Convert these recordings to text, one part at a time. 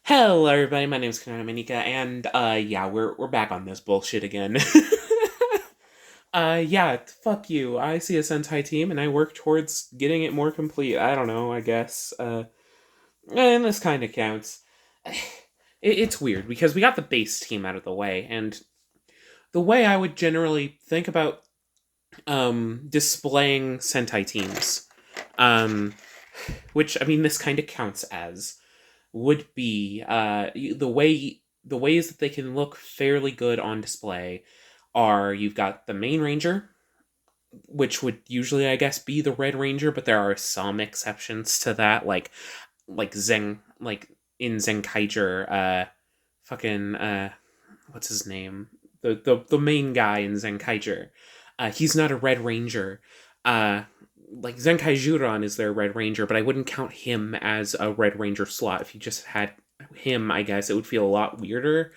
Hello, everybody. My name's Kanana Manika, and yeah, we're back on this bullshit again. Yeah, fuck you. I see a Sentai team, and I work towards getting it more complete. I don't know. I guess. And this kind of counts. It's weird because we got the base team out of the way, and the way I would generally think about displaying Sentai teams, um, which I mean, this kind of counts as would be the ways that they can look fairly good on display are you've got the main ranger, which would usually I guess be the red ranger, but there are some exceptions to that, like Zen like in Zenkaiger, fucking what's his name, the main guy in Zenkaiger, he's not a red ranger. Like Zenkai Juran is their Red Ranger, but I wouldn't count him as a Red Ranger slot. If you just had him, I guess it would feel a lot weirder,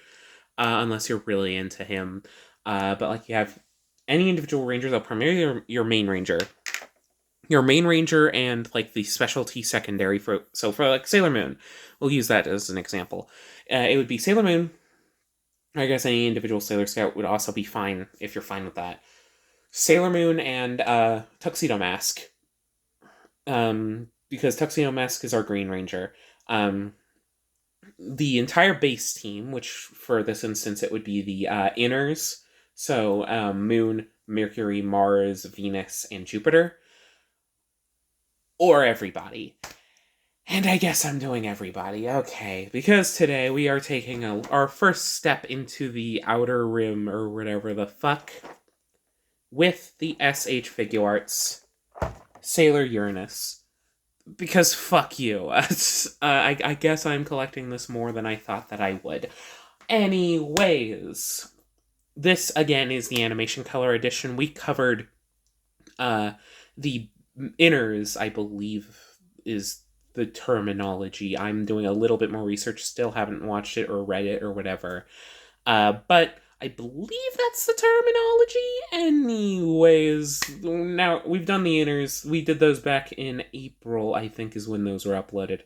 unless you're really into him. But like you have any individual ranger, though primarily your main ranger. Your main ranger and like the specialty secondary for like Sailor Moon, we'll use that as an example. It would be Sailor Moon. I guess any individual Sailor Scout would also be fine if you're fine with that. Sailor Moon and Tuxedo Mask, because Tuxedo Mask is our Green Ranger. The entire base team, which for this instance it would be the inners, so Moon, Mercury, Mars, Venus, and Jupiter, or everybody. And I guess I'm doing everybody, okay, because today we are taking our first step into the outer rim, or whatever the fuck, with the SH Figuarts Sailor Uranus. Because fuck you. I guess I'm collecting this more than I thought that I would. Anyways, this again is the animation color edition. We covered the inners, I believe, is the terminology. I'm doing a little bit more research, still haven't watched it or read it or whatever. But I believe that's the terminology. Anyways, now we've done the inners. We did those back in April, I think, is when those were uploaded.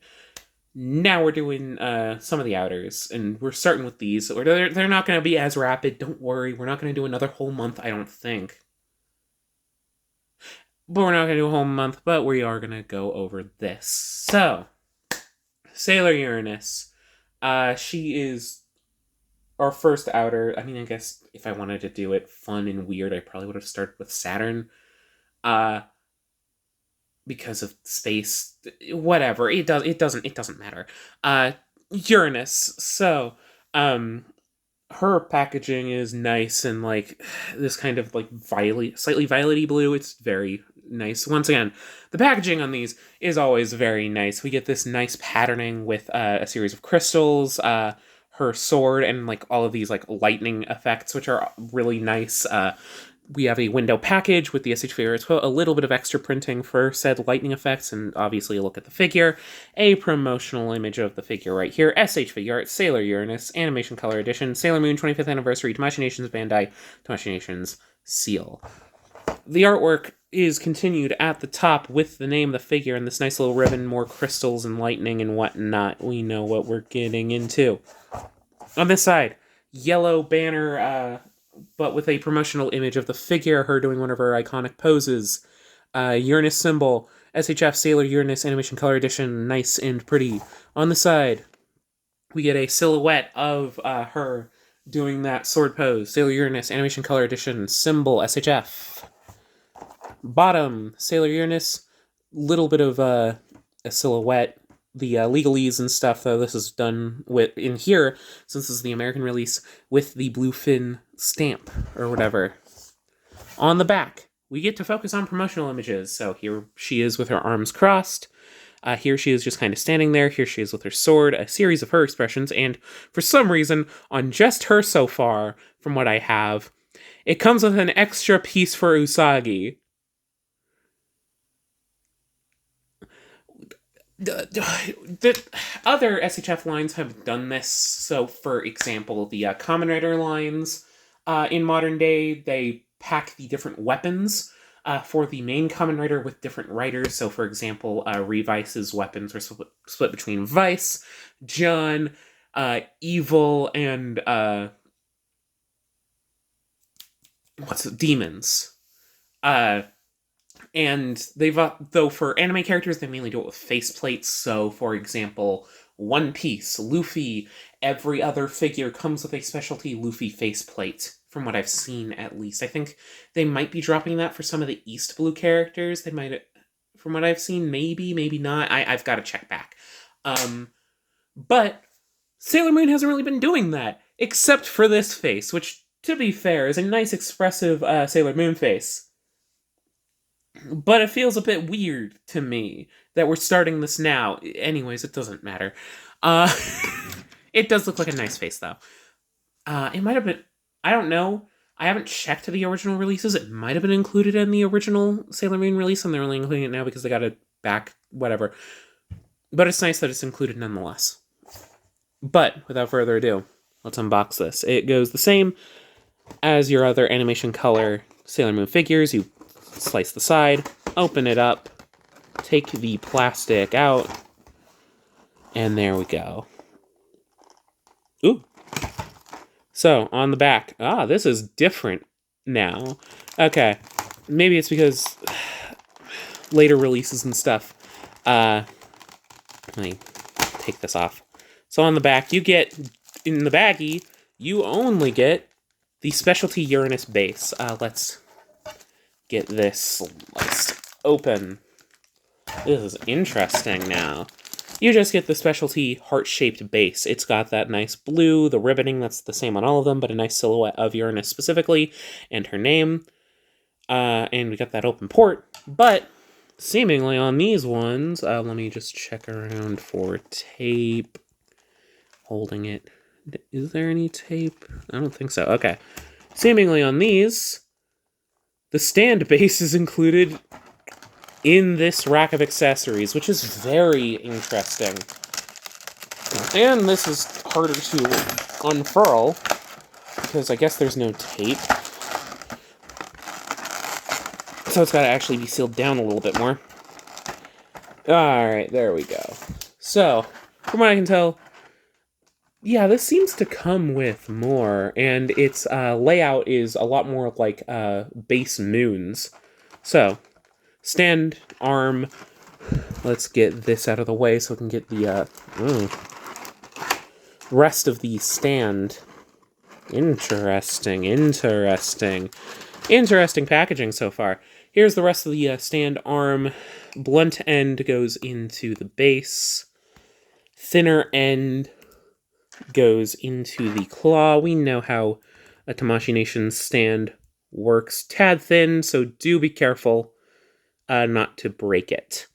Now we're doing some of the outers, and we're starting with these. They're not going to be as rapid. Don't worry, we're not going to do another whole month, I don't think. But we're not going to do a whole month, but we are going to go over this. So, Sailor Uranus. She is our first outer. I mean, I guess if I wanted to do it fun and weird, I probably would have started with Saturn. Because of space. Whatever. It doesn't matter. Uranus. So, her packaging is nice and like this kind of like slightly violet-y blue. It's very nice. Once again, the packaging on these is always very nice. We get this nice patterning with a series of crystals, her sword, and like all of these like lightning effects, which are really nice. We have a window package with the SH figure as well, a little bit of extra printing for said lightning effects, and obviously a look at the figure. A promotional image of the figure right here. SH Figuarts, Sailor Uranus, Animation Color Edition, Sailor Moon 25th Anniversary, Tamashii Nations Bandai, Tamashii Nations Seal. The artwork is continued at the top with the name of the figure and this nice little ribbon, more crystals and lightning and whatnot. We know what we're getting into. On this side, yellow banner, but with a promotional image of the figure, her doing one of her iconic poses. Uranus symbol, SHF Sailor Uranus Animation Color Edition, nice and pretty. On the side, we get a silhouette of her doing that sword pose. Sailor Uranus Animation Color Edition, symbol, SHF. Bottom, Sailor Uranus, little bit of a silhouette. The legalese and stuff, though, this is done with in here, since this is the American release, with the bluefin stamp, or whatever. On the back, we get to focus on promotional images. So here she is with her arms crossed. Here she is just kind of standing there. Here she is with her sword, a series of her expressions, and for some reason, on just her so far, from what I have, it comes with an extra piece for Usagi. The other SHF lines have done this. So, for example, the Kamen Rider lines in modern day, they pack the different weapons for the main Kamen Rider with different writers. So, for example, Revice's weapons are split between Vice, John, evil and demons. Uh, and they've though for anime characters they mainly do it with faceplates. So, for example, One Piece, Luffy, every other figure comes with a specialty Luffy faceplate. From what I've seen, at least, I think they might be dropping that for some of the East Blue characters. They might, from what I've seen, maybe not. I've got to check back. But Sailor Moon hasn't really been doing that, except for this face, which, to be fair, is a nice, expressive Sailor Moon face. But it feels a bit weird to me that we're starting this now. Anyways, it doesn't matter. Uh, it does look like a nice face, though. It might have been... I don't know. I haven't checked the original releases. It might have been included in the original Sailor Moon release, and they're only including it now because they got it back, whatever. But it's nice that it's included nonetheless. But, without further ado, let's unbox this. It goes the same as your other animation color Sailor Moon figures. You slice the side, open it up, take the plastic out, and there we go. Ooh. So, on the back. This is different now. Okay. Maybe it's because later releases and stuff. Let me take this off. So on the back, you get, in the baggie, you only get the specialty Uranus base. Let's get this sliced open. This is interesting now. You just get the specialty heart-shaped base. It's got that nice blue, the ribboning that's the same on all of them, but a nice silhouette of Uranus specifically, and her name. And we got that open port, but seemingly on these ones, let me just check around for tape. Holding it. Is there any tape? I don't think so. Okay. Seemingly on these, the stand base is included in this rack of accessories, which is very interesting. And this is harder to unfurl, because I guess there's no tape. So it's got to actually be sealed down a little bit more. Alright, there we go. So, from what I can tell, yeah, this seems to come with more, and its layout is a lot more like base Moon's. So, stand, arm, let's get this out of the way so we can get the rest of the stand. Interesting packaging so far. Here's the rest of the stand arm. Blunt end goes into the base. Thinner end goes into the claw. We know how a Tamashii Nation stand works. Tad thin, so do be careful not to break it.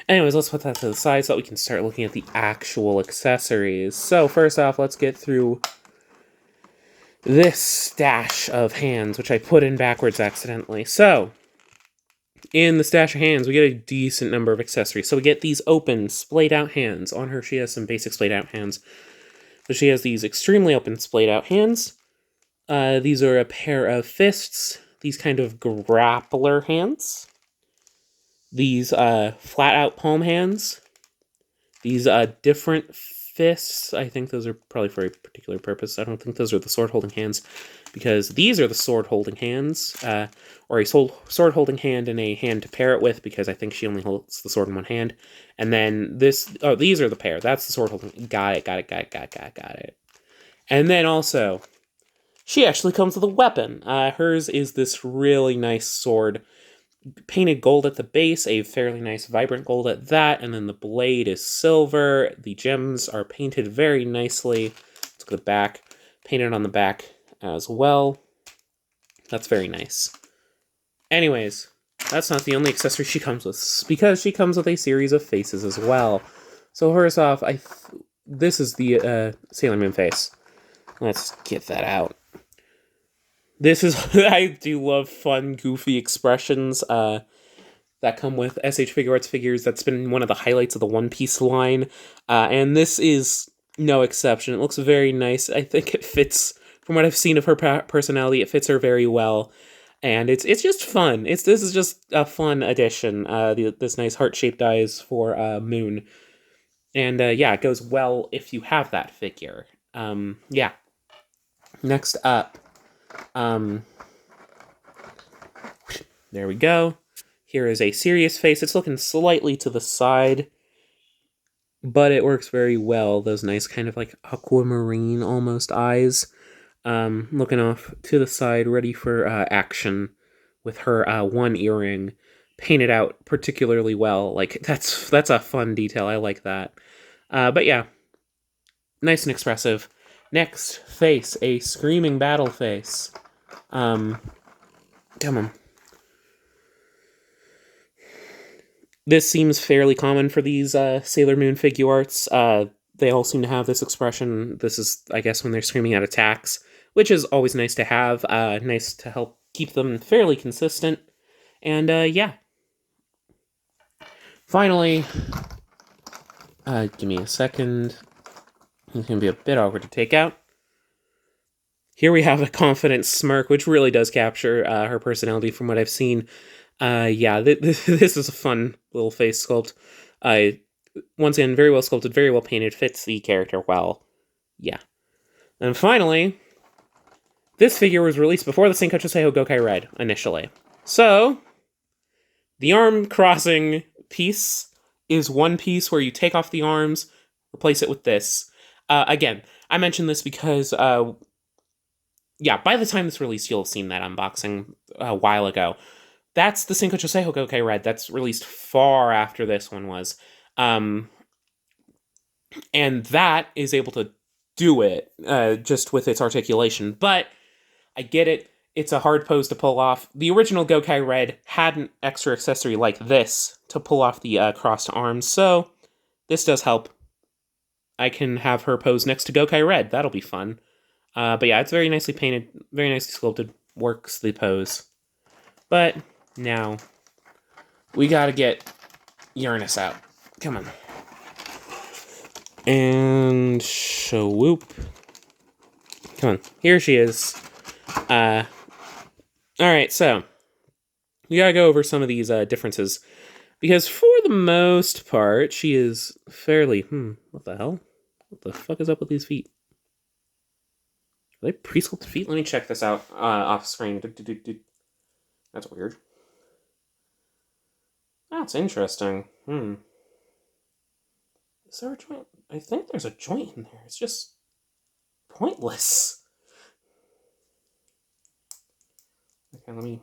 Anyways, let's put that to the side so that we can start looking at the actual accessories. So first off, let's get through this stash of hands, which I put in backwards accidentally. So, in the stash of hands, we get a decent number of accessories. So we get these open, splayed-out hands. On her, she has some basic splayed-out hands. But she has these extremely open, splayed-out hands. These are a pair of fists. These kind of grappler hands. These flat-out palm hands. These different fists. I think those are probably for a particular purpose. I don't think those are the sword-holding hands, because these are the sword-holding hands, or a sword-holding hand and a hand to pair it with, because I think she only holds the sword in one hand. And then these are the pair. That's the sword-holding. Got it. And then also, she actually comes with a weapon. Hers is this really nice sword, painted gold at the base, a fairly nice vibrant gold at that, and then the blade is silver. The gems are painted very nicely. Let's look at the back. Painted on the back as well. That's very nice. Anyways, that's not the only accessory she comes with, because she comes with a series of faces as well. So first off, this is the Sailor Moon face. Let's get that out. This is, I do love fun, goofy expressions that come with SH Figuarts figures. That's been one of the highlights of the One Piece line. And this is no exception. It looks very nice. I think it fits, from what I've seen of her personality, it fits her very well. And it's just fun. This is just a fun addition. This nice heart-shaped eyes for Moon. And yeah, it goes well if you have that figure. Yeah. Next up, um, there we go. Here is a serious face. It's looking slightly to the side, but it works very well. Those nice kind of like aquamarine almost eyes. Looking off to the side, ready for action with her one earring painted out particularly well. Like that's a fun detail. I like that. But yeah, nice and expressive. Next face, a screaming battle face. Come on. This seems fairly common for these Sailor Moon Figuarts. They all seem to have this expression. This is, I guess, when they're screaming out attacks, which is always nice to have. Nice to help keep them fairly consistent. And yeah. Finally, give me a second. It's going to be a bit awkward to take out. Here we have a confident smirk, which really does capture her personality from what I've seen. Yeah, this is a fun little face sculpt. Once again, very well sculpted, very well painted, fits the character well. Yeah. And finally, this figure was released before the Senko Choseiho Gokai Red, initially. So, the arm crossing piece is one piece where you take off the arms, replace it with this. Again, I mentioned this because, yeah, by the time this released, you'll have seen that unboxing a while ago. That's the Senko Choseiho Gokai Red. That's released far after this one was. And that is able to do it, just with its articulation. But, I get it. It's a hard pose to pull off. The original Gokai Red had an extra accessory like this to pull off the crossed arms, so this does help. I can have her pose next to Gokai Red. That'll be fun. But yeah, it's very nicely painted, very nicely sculpted. Works the pose. But now, we gotta get Uranus out. Come on. And swoop. Come on. Here she is. Alright, so we gotta go over some of these differences. Because for the most part, she is fairly... what the hell? What the fuck is up with these feet? Are they pre-sculpted feet? Let me check this out off screen. That's weird. That's interesting. Is there a joint? I think there's a joint in there. It's just pointless. Okay, let me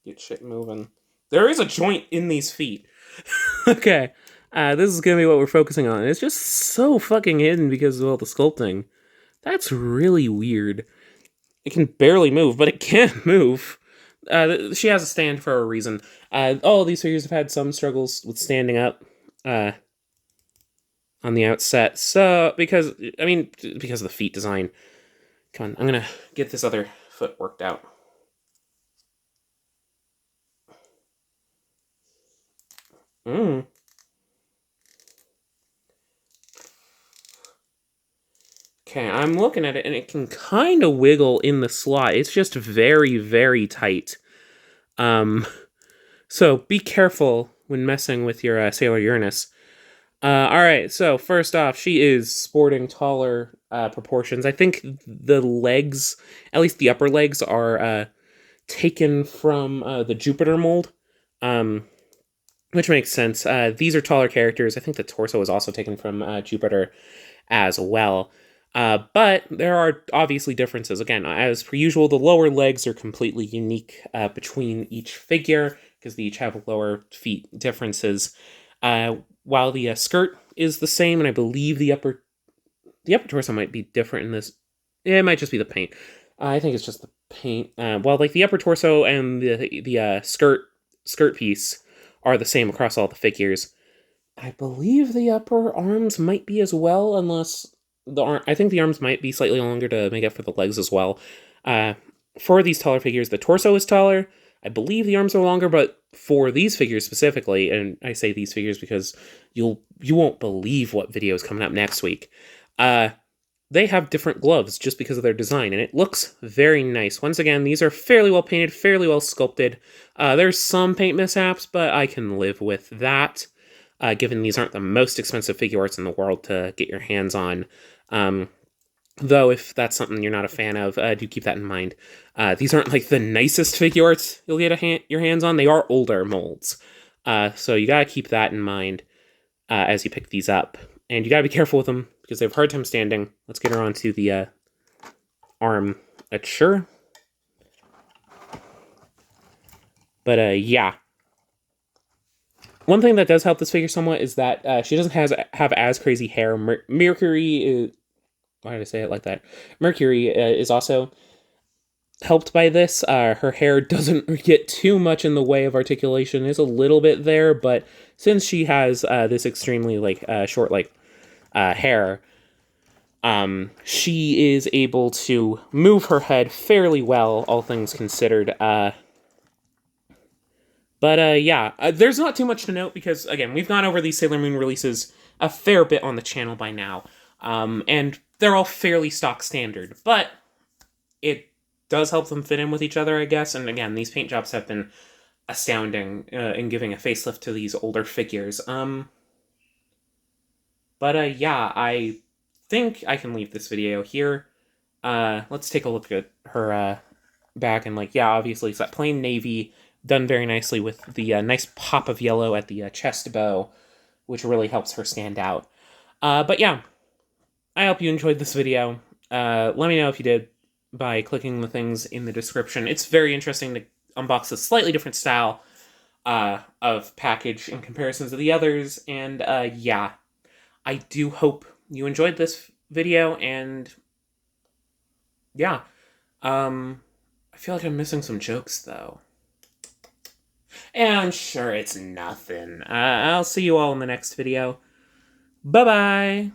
get shit moving. There is a joint in these feet. Okay, this is gonna be what we're focusing on. It's just so fucking hidden because of all the sculpting. That's really weird. It can barely move, but it can move. She has a stand for a reason. All of these figures have had some struggles with standing up on the outset. So, because of the feet design. Come on, I'm gonna get this other foot worked out. Okay, I'm looking at it, and it can kind of wiggle in the slot. It's just very, very tight. So be careful when messing with your Sailor Uranus. Alright, so first off, she is sporting taller proportions. I think the legs, at least the upper legs, are taken from the Jupiter mold, which makes sense. These are taller characters. I think the torso is also taken from Jupiter as well. But there are obviously differences. Again, as per usual, the lower legs are completely unique between each figure, because they each have lower feet differences. While the skirt is the same, and I believe the upper torso might be different in this. Yeah, it might just be the paint. I think it's just the paint. Well, like the upper torso and the skirt piece are the same across all the figures. I believe the upper arms might be as well, unless I think the arms might be slightly longer to make up for the legs as well. For these taller figures, the torso is taller. I believe the arms are longer, but for these figures specifically, and I say these figures because you won't believe what video is coming up next week. They have different gloves just because of their design, and it looks very nice. Once again, these are fairly well painted, fairly well sculpted. There's some paint mishaps, but I can live with that. given these aren't the most expensive Figuarts in the world to get your hands on. Though, if that's something you're not a fan of, do keep that in mind. These aren't like the nicest Figuarts you'll get your hands on. They are older molds. So you gotta keep that in mind as you pick these up. And you gotta be careful with them because they have a hard time standing. Let's get her onto the armature. But yeah. One thing that does help this figure somewhat is that she doesn't have as crazy hair. Mercury is... Why did I say it like that? Mercury is also helped by this. Her hair doesn't get too much in the way of articulation. There's a little bit there, but since she has this extremely short hair, she is able to move her head fairly well, all things considered. Yeah, there's not too much to note because, again, we've gone over these Sailor Moon releases a fair bit on the channel by now, and they're all fairly stock standard, but it does help them fit in with each other, I guess, and again, these paint jobs have been astounding in giving a facelift to these older figures. Yeah, I think I can leave this video here. Let's take a look at her back, and yeah, obviously it's that plain navy, done very nicely with the nice pop of yellow at the chest bow, which really helps her stand out. But yeah, I hope you enjoyed this video. Let me know if you did by clicking the things in the description. It's very interesting to unbox a slightly different style of package in comparison to the others, and yeah, I do hope you enjoyed this video, and yeah, I feel like I'm missing some jokes, though. And I'm sure it's nothing. I'll see you all in the next video. Bye-bye!